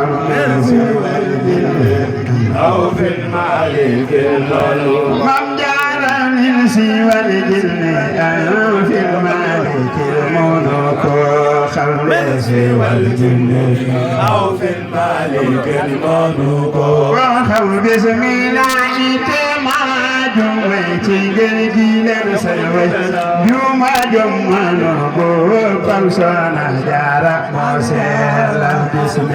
الخلق أو في المالك الملوك من جعل الإنس والجن أو في المالك الملوك خلق والجن أو في المالك الملوك وخلق بسم الله جمعتي جيل سلوي جمع جمعنا بوكالسانا جارا مسلا بسم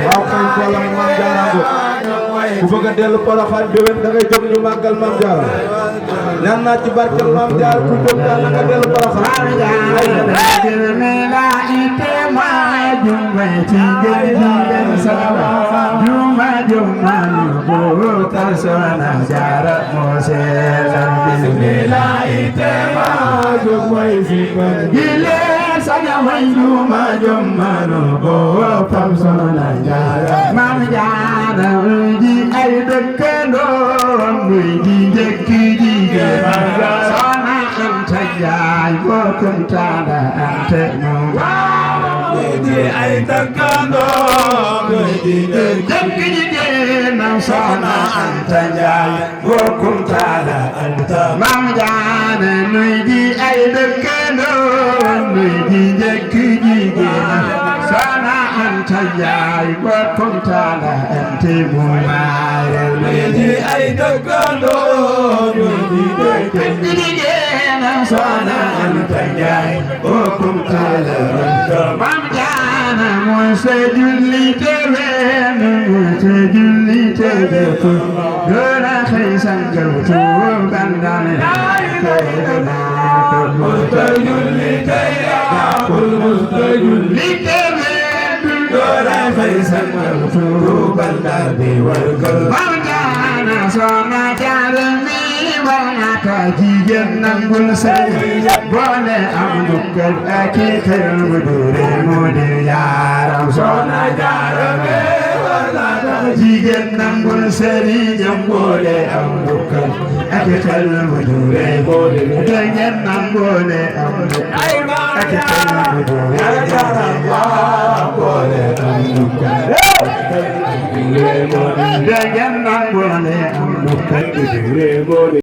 ku bëgg a dellu Porokhane déwén da ngay jóg ñu màggal Mame Diarra ñaan naa ci barkeel Mame Diarra ku jóg daal nga dellu Porokhane Mame Diarra di ay dëkkandoom muy di njëkki jigéen Soxna Anta Njaay bokkum taala ante moom di ay dëkkandoom muy di njëkki jigéen Soxna Anta Njaay bokkum taala ante Mame Diarra muy di ay dëkkandoom muy di njëkki jigéen Soxna Anta Njaay bokkum taala ante moom di ay dëkkandoom muy di njëkki jigéen Soxna Anta Njaay bokkum taala ante Mame Diarra mooy sa julli te ween mooy sa julli te dëkk góor a xëy sangal tuur bandane musta julli te yàqul musta julli te ween góor a xëy sangal tuur bandane wargal Mame Diarra Soxna Jaara mi war na ka jigéen nangul say boole am dukkal ak i xel mu dure mu di yaaram Soxna Jaara mi war na ka jigéen nangul sëriñam boole am dukkal ak i xel mu dure mu di jigéen nangule am dukkal ak i xel mu dure boole am dukkal jigéen nangule am dukkal ak i xel mu dure